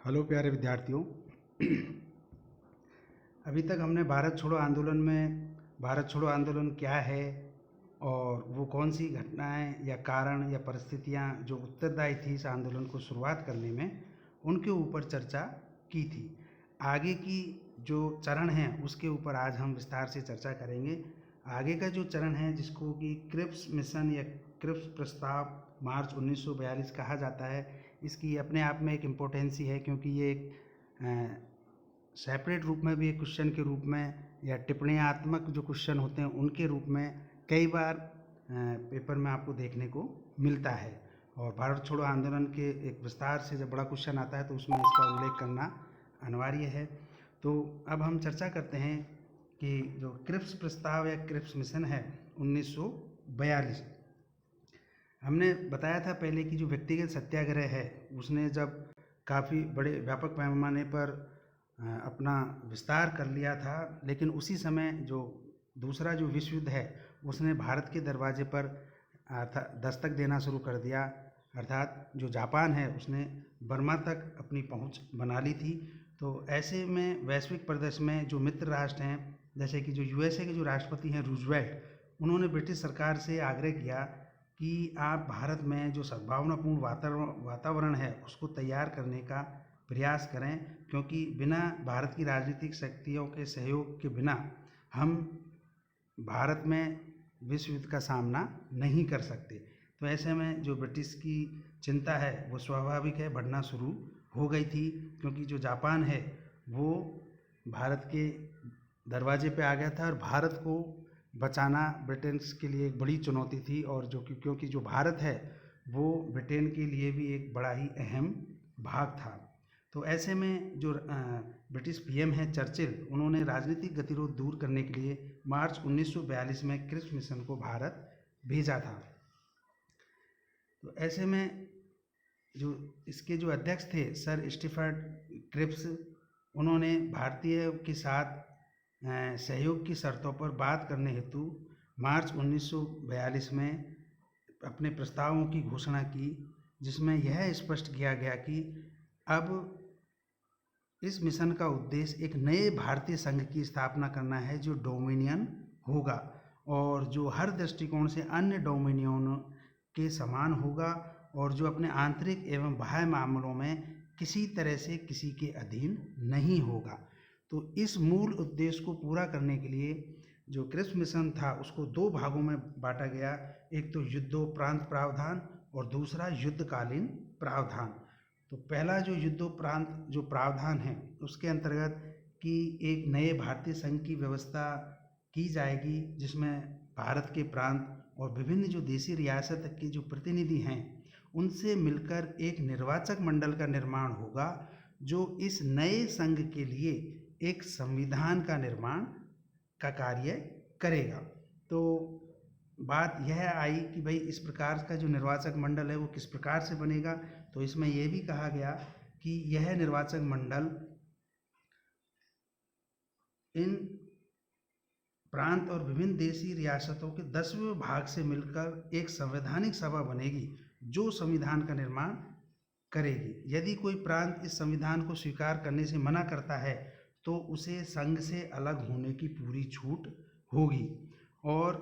Hello प्यारे विद्यार्थियों। अभी तक हमने भारत छोड़ो आंदोलन क्या है और वो कौन सी घटनाएं या कारण या परिस्थितियां जो उत्तरदायी थी इस आंदोलन को शुरुआत करने में, उनके ऊपर चर्चा की थी। आगे की जो चरण हैं उसके ऊपर आज हम विस्तार से चर्चा करेंगे। आगे का जो चरण है जिसको कि क्रिप्स मिशन या क्रिप्स प्रस्ताव मार्च 1942 कहा जाता है, इसकी अपने आप में एक इम्पोर्टेंसी है क्योंकि ये एक सेपरेट रूप में भी एक क्वेश्चन के रूप में या टिप्पणियात्मक जो क्वेश्चन होते हैं उनके रूप में कई बार पेपर में आपको देखने को मिलता है। और भारत छोड़ो आंदोलन के एक विस्तार से जब बड़ा क्वेश्चन आता है तो उसमें इसका उल्लेख करना अनिवार्य है। तो अब हम चर्चा करते हैं कि जो क्रिप्स प्रस्ताव या क्रिप्स मिशन है 1942, हमने बताया था पहले कि जो व्यक्तिगत सत्याग्रह है उसने जब काफ़ी बड़े व्यापक पैमाने पर अपना विस्तार कर लिया था, लेकिन उसी समय जो दूसरा जो विश्व युद्ध है उसने भारत के दरवाजे पर दस्तक देना शुरू कर दिया। अर्थात जो जापान है उसने बर्मा तक अपनी पहुंच बना ली थी। तो ऐसे में वैश्विक परिदृश्य में जो मित्र राष्ट्र हैं, जैसे कि जो यूएसए के जो राष्ट्रपति हैं रूजवेल्ट, उन्होंने ब्रिटिश सरकार से आग्रह किया कि आप भारत में जो सद्भावनापूर्ण वातावरण है उसको तैयार करने का प्रयास करें, क्योंकि बिना भारत की राजनीतिक शक्तियों के सहयोग के बिना हम भारत में विश्व युद्ध का सामना नहीं कर सकते। तो ऐसे में जो ब्रिटिश की चिंता है वो स्वाभाविक है बढ़ना शुरू हो गई थी, क्योंकि जो जापान है वो भारत के दरवाजे पे आ गया था और भारत को बचाना ब्रिटेन के लिए एक बड़ी चुनौती थी। और जो क्योंकि जो भारत है वो ब्रिटेन के लिए भी एक बड़ा ही अहम भाग था। तो ऐसे में जो ब्रिटिश पीएम है चर्चिल, उन्होंने राजनीतिक गतिरोध दूर करने के लिए मार्च 1942 में क्रिप्स मिशन को भारत भेजा था। तो ऐसे में जो इसके जो अध्यक्ष थे सर स्टीफर्ड क्रिप्स, उन्होंने भारतीय के साथ सहयोग की शर्तों पर बात करने हेतु मार्च 1942 में अपने प्रस्तावों की घोषणा की, जिसमें यह स्पष्ट किया गया कि अब इस मिशन का उद्देश्य एक नए भारतीय संघ की स्थापना करना है जो डोमिनियन होगा और जो हर दृष्टिकोण से अन्य डोमिनियनों के समान होगा और जो अपने आंतरिक एवं बाह्य मामलों में किसी तरह से किसी के अधीन नहीं होगा। तो इस मूल उद्देश्य को पूरा करने के लिए जो क्रिप्स मिशन था उसको दो भागों में बांटा गया, एक तो युद्धोपरांत प्रावधान और दूसरा युद्धकालीन प्रावधान। तो पहला जो युद्धोपरांत जो प्रावधान है उसके अंतर्गत कि एक नए भारतीय संघ की व्यवस्था की जाएगी, जिसमें भारत के प्रांत और विभिन्न जो देशी रियासत के जो प्रतिनिधि हैं उनसे मिलकर एक निर्वाचक मंडल का निर्माण होगा जो इस नए संघ के लिए एक संविधान का निर्माण का कार्य करेगा। तो बात यह आई कि भाई इस प्रकार का जो निर्वाचक मंडल है वो किस प्रकार से बनेगा। तो इसमें यह भी कहा गया कि यह निर्वाचक मंडल इन प्रांत और विभिन्न देशी रियासतों के 10वें भाग से मिलकर एक संवैधानिक सभा बनेगी जो संविधान का निर्माण करेगी। यदि कोई प्रांत इस संविधान को स्वीकार करने से मना करता है तो उसे संघ से अलग होने की पूरी छूट होगी और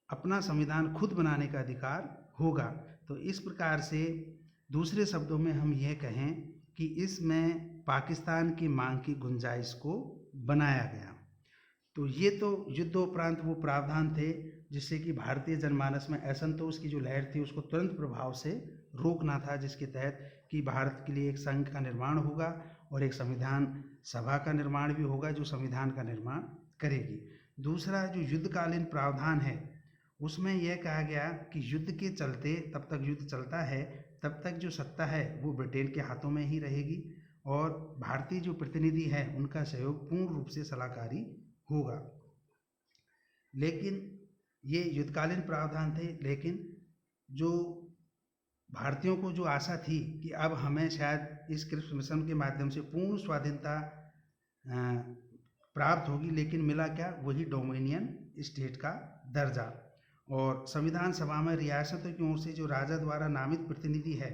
अपना संविधान खुद बनाने का अधिकार होगा। तो इस प्रकार से दूसरे शब्दों में हम यह कहें कि इसमें पाकिस्तान की मांग की गुंजाइश को बनाया गया। तो ये तो युद्धोपरांत वो प्रावधान थे जिससे कि भारतीय जनमानस में असंतोष की जो लहर थी उसको तुरंत प्रभाव से रोकना था, जिसके तहत कि भारत के लिए एक संघ का निर्माण होगा और एक संविधान सभा का निर्माण भी होगा जो संविधान का निर्माण करेगी। दूसरा जो युद्धकालीन प्रावधान है उसमें यह कहा गया कि युद्ध के चलते तब तक युद्ध चलता है तब तक जो सत्ता है वो ब्रिटेन के हाथों में ही रहेगी और भारतीय जो प्रतिनिधि हैं उनका सहयोग पूर्ण रूप से सलाहकारी होगा। लेकिन ये युद्धकालीन प्रावधान थे, लेकिन जो भारतीयों को जो आशा थी कि अब हमें शायद इस क्रिप्स मिशन के माध्यम से पूर्ण स्वाधीनता प्राप्त होगी, लेकिन मिला क्या, वही डोमिनियन स्टेट का दर्जा। और संविधान सभा में रियासतों की ओर से जो राजा द्वारा नामित प्रतिनिधि है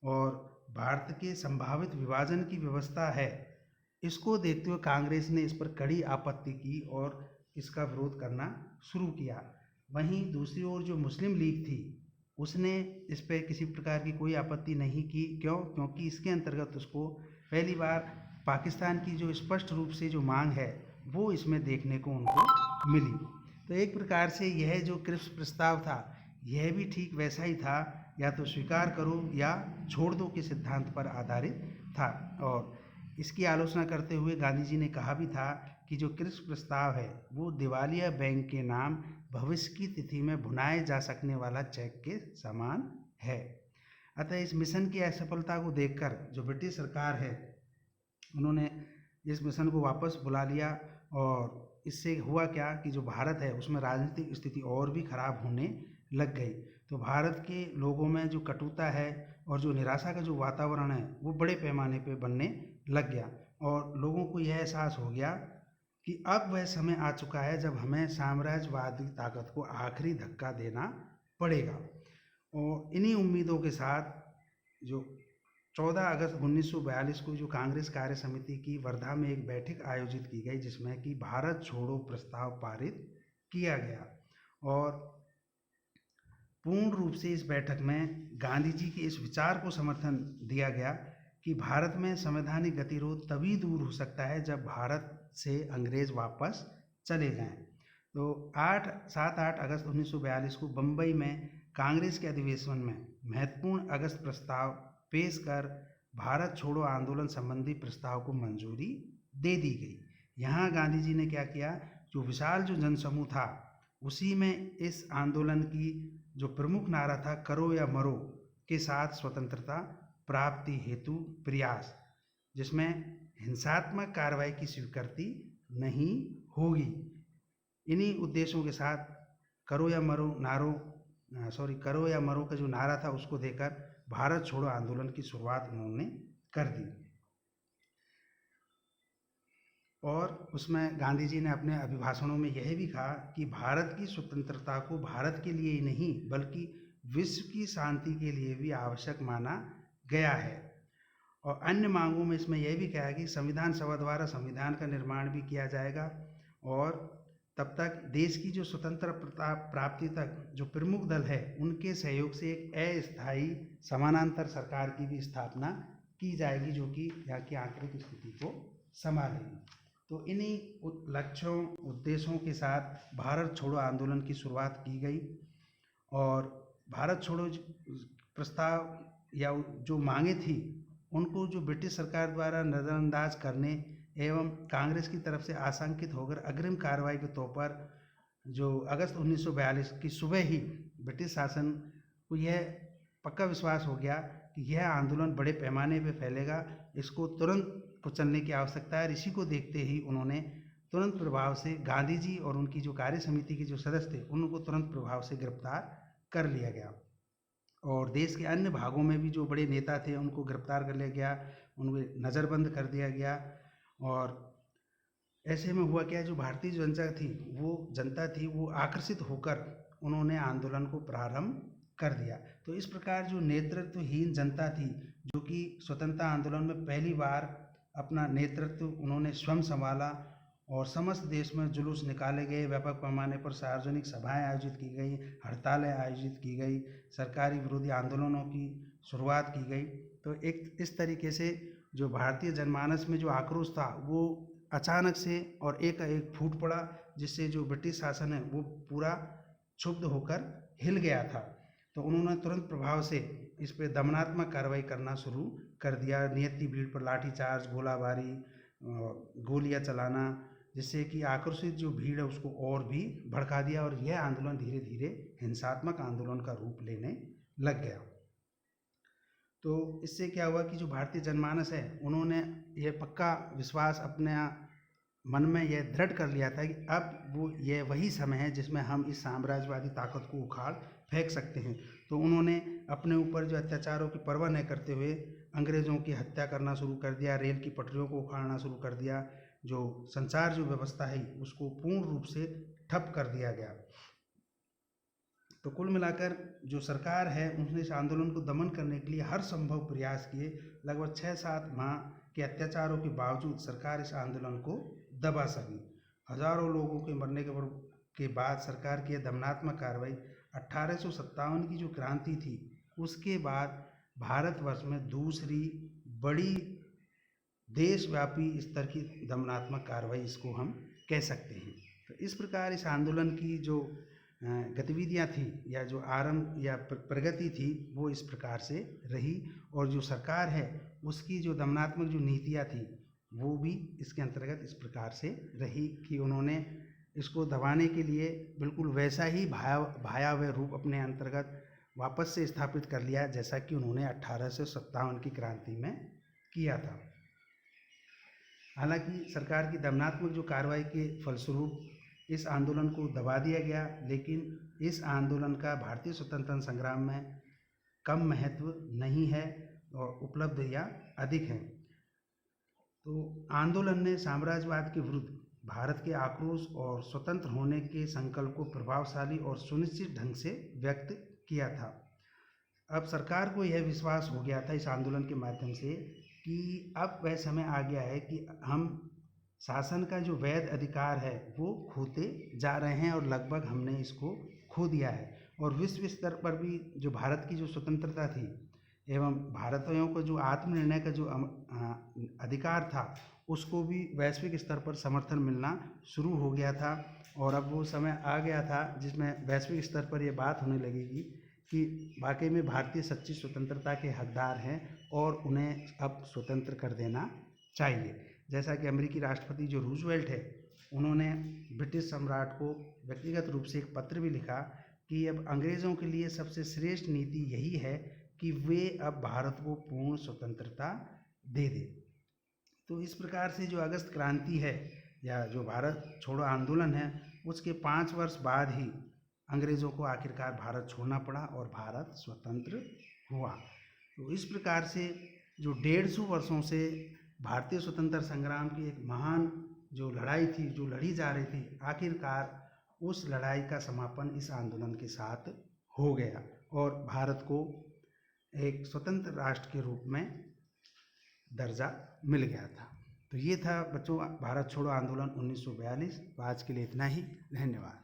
और भारत के संभावित विभाजन की व्यवस्था है, इसको देखते हुए कांग्रेस ने इस पर कड़ी आपत्ति की और इसका विरोध करना शुरू किया। वहीं दूसरी ओर जो मुस्लिम लीग थी उसने इस पर किसी प्रकार की कोई आपत्ति नहीं की। क्यों? क्योंकि इसके अंतर्गत उसको पहली बार पाकिस्तान की जो स्पष्ट रूप से जो मांग है वो इसमें देखने को उनको मिली। तो एक प्रकार से यह जो क्रिप्स प्रस्ताव था यह भी ठीक वैसा ही था, या तो स्वीकार करो या छोड़ दो के सिद्धांत पर आधारित था। और इसकी आलोचना करते हुए गांधी जी ने कहा भी था कि जो क्रिप्स प्रस्ताव है वो दिवालिया बैंक के नाम भविष्य की तिथि में भुनाए जा सकने वाला चेक के समान है। अतः इस मिशन की असफलता को देखकर जो ब्रिटिश सरकार है उन्होंने इस मिशन को वापस बुला लिया, और इससे हुआ क्या कि जो भारत है उसमें राजनीतिक स्थिति और भी खराब होने लग गई। तो भारत के लोगों में जो कटुता है और जो निराशा का जो वातावरण है वो बड़े पैमाने पे बनने लग गया, और लोगों को यह एहसास हो गया कि अब वह समय आ चुका है जब हमें साम्राज्यवादी ताकत को आखिरी धक्का देना पड़ेगा। और इन्हीं उम्मीदों के साथ जो 14 अगस्त 1942 को जो कांग्रेस कार्य समिति की वर्धा में एक बैठक आयोजित की गई, जिसमें कि भारत छोड़ो प्रस्ताव पारित किया गया। और पूर्ण रूप से इस बैठक में गांधी जी के इस विचार को समर्थन दिया गया कि भारत में संवैधानिक गतिरोध तभी दूर हो सकता है जब भारत से अंग्रेज वापस चले जाएं। तो 7-8 अगस्त 1942 को बम्बई में कांग्रेस के अधिवेशन में महत्वपूर्ण अगस्त प्रस्ताव पेश कर भारत छोड़ो आंदोलन संबंधी प्रस्ताव को मंजूरी दे दी गई। यहाँ गांधी जी ने क्या किया, जो विशाल जो जनसमूह था उसी में इस आंदोलन की जो प्रमुख नारा था करो या मरो के साथ स्वतंत्रता प्राप्ति हेतु प्रयास, जिसमें हिंसात्मक कार्रवाई की स्वीकृति नहीं होगी, इन्हीं उद्देश्यों के साथ करो या मरो का जो नारा था उसको देकर भारत छोड़ो आंदोलन की शुरुआत उन्होंने कर दी। और उसमें गांधी जी ने अपने अभिभाषणों में यह भी कहा कि भारत की स्वतंत्रता को भारत के लिए ही नहीं बल्कि विश्व की शांति के लिए भी आवश्यक माना गया है। और अन्य मांगों में इसमें यह भी कहा कि संविधान सभा द्वारा संविधान का निर्माण भी किया जाएगा, और तब तक देश की जो स्वतंत्रता प्राप्ति तक जो प्रमुख दल है उनके सहयोग से एक अस्थायी समानांतर सरकार की भी स्थापना की जाएगी, जो कि यहाँ की आंतरिक स्थिति को संभालेगी। तो इन्हीं लक्ष्यों उद्देश्यों के साथ भारत छोड़ो आंदोलन की शुरुआत की गई, और भारत छोड़ो प्रस्ताव या जो मांगे थी उनको जो ब्रिटिश सरकार द्वारा नज़रअंदाज करने एवं कांग्रेस की तरफ से आशंकित होकर अग्रिम कार्रवाई के तौर पर जो अगस्त 1942 की सुबह ही ब्रिटिश शासन को यह पक्का विश्वास हो गया कि यह आंदोलन बड़े पैमाने पर फैलेगा, इसको तुरंत कुचलने की आवश्यकता है। इसी को देखते ही उन्होंने तुरंत प्रभाव से गांधी जी और उनकी जो कार्य समिति के जो सदस्य थे उनको तुरंत प्रभाव से गिरफ्तार कर लिया गया, और देश के अन्य भागों में भी जो बड़े नेता थे उनको गिरफ्तार कर लिया गया, उनको नज़रबंद कर दिया गया। और ऐसे में हुआ क्या, जो भारतीय जनता थी वो आकर्षित होकर उन्होंने आंदोलन को प्रारंभ कर दिया। तो इस प्रकार जो नेतृत्वहीन जनता थी, जो कि स्वतंत्रता आंदोलन में पहली बार अपना नेतृत्व उन्होंने स्वयं संभाला, और समस्त देश में जुलूस निकाले गए, व्यापक पैमाने पर सार्वजनिक सभाएं आयोजित की गई, हड़तालें आयोजित की गई, सरकारी विरोधी आंदोलनों की शुरुआत की गई। तो एक इस तरीके से जो भारतीय जनमानस में जो आक्रोश था वो अचानक से और एक फूट पड़ा, जिससे जो ब्रिटिश शासन है वो पूरा क्षुब्ध होकर हिल गया था। तो उन्होंने तुरंत प्रभाव से इस पर दमनात्मक कार्रवाई करना शुरू कर दिया, नियति भीड़ पर लाठीचार्ज, गोलाबारी, गोलियां चलाना, जिससे कि आक्रोशित जो भीड़ है उसको और भी भड़का दिया, और यह आंदोलन धीरे धीरे हिंसात्मक आंदोलन का रूप लेने लग गया। तो इससे क्या हुआ कि जो भारतीय जनमानस है उन्होंने यह पक्का विश्वास अपने मन में यह दृढ़ कर लिया था कि अब यह वही समय है जिसमें हम इस साम्राज्यवादी ताकत को उखाड़ फेंक सकते हैं। तो उन्होंने अपने ऊपर जो अत्याचारों की परवाह न करते हुए अंग्रेज़ों की हत्या करना शुरू कर दिया, रेल की पटरियों को उखाड़ना शुरू कर दिया, जो संचार जो व्यवस्था है उसको पूर्ण रूप से ठप कर दिया गया। तो कुल मिलाकर जो सरकार है उसने इस आंदोलन को दमन करने के लिए हर संभव प्रयास किए। लगभग 6-7 माह के अत्याचारों के बावजूद सरकार इस आंदोलन को दबा सकी। हजारों लोगों के मरने के बाद सरकार की यह दमनात्मक कार्रवाई 1857 की जो क्रांति थी उसके बाद भारतवर्ष में दूसरी बड़ी देशव्यापी स्तर की दमनात्मक कार्रवाई इसको हम कह सकते हैं। तो इस प्रकार इस आंदोलन की जो गतिविधियां थी या जो आरंभ या प्रगति थी वो इस प्रकार से रही, और जो सरकार है उसकी जो दमनात्मक जो नीतियां थी वो भी इसके अंतर्गत इस प्रकार से रही कि उन्होंने इसको दबाने के लिए बिल्कुल वैसा ही भयावह रूप अपने अंतर्गत वापस से स्थापित कर लिया जैसा कि उन्होंने 1857 की क्रांति में किया था। हालांकि सरकार की दमनात्मक जो कार्रवाई के फलस्वरूप इस आंदोलन को दबा दिया गया, लेकिन इस आंदोलन का भारतीय स्वतंत्रता संग्राम में कम महत्व नहीं है और उपलब्धियां अधिक हैं। तो आंदोलन ने साम्राज्यवाद के विरुद्ध भारत के आक्रोश और स्वतंत्र होने के संकल्प को प्रभावशाली और सुनिश्चित ढंग से व्यक्त किया था। अब सरकार को यह विश्वास हो गया था इस आंदोलन के माध्यम से कि अब वह समय आ गया है कि हम शासन का जो वैध अधिकार है वो खोते जा रहे हैं और लगभग हमने इसको खो दिया है। और विश्व स्तर पर भी जो भारत की जो स्वतंत्रता थी एवं भारतीयों को जो आत्मनिर्णय का जो अधिकार था उसको भी वैश्विक स्तर पर समर्थन मिलना शुरू हो गया था। और अब वो समय आ गया था जिसमें वैश्विक स्तर पर ये बात होने लगेगी कि वाकई में भारतीय सच्ची स्वतंत्रता के हकदार हैं और उन्हें अब स्वतंत्र कर देना चाहिए। जैसा कि अमेरिकी राष्ट्रपति जो रूजवेल्ट है उन्होंने ब्रिटिश सम्राट को व्यक्तिगत रूप से एक पत्र भी लिखा कि अब अंग्रेज़ों के लिए सबसे श्रेष्ठ नीति यही है कि वे अब भारत को पूर्ण स्वतंत्रता दे दें। तो इस प्रकार से जो अगस्त क्रांति है या जो भारत छोड़ो आंदोलन है उसके 5 वर्ष बाद ही अंग्रेज़ों को आखिरकार भारत छोड़ना पड़ा और भारत स्वतंत्र हुआ। तो इस प्रकार से जो 150 वर्षों से भारतीय स्वतंत्रता संग्राम की एक महान जो लड़ाई थी जो लड़ी जा रही थी, आखिरकार उस लड़ाई का समापन इस आंदोलन के साथ हो गया और भारत को एक स्वतंत्र राष्ट्र के रूप में दर्जा मिल गया था। तो ये था बच्चों भारत छोड़ो आंदोलन 1942। आज के लिए इतना ही, धन्यवाद।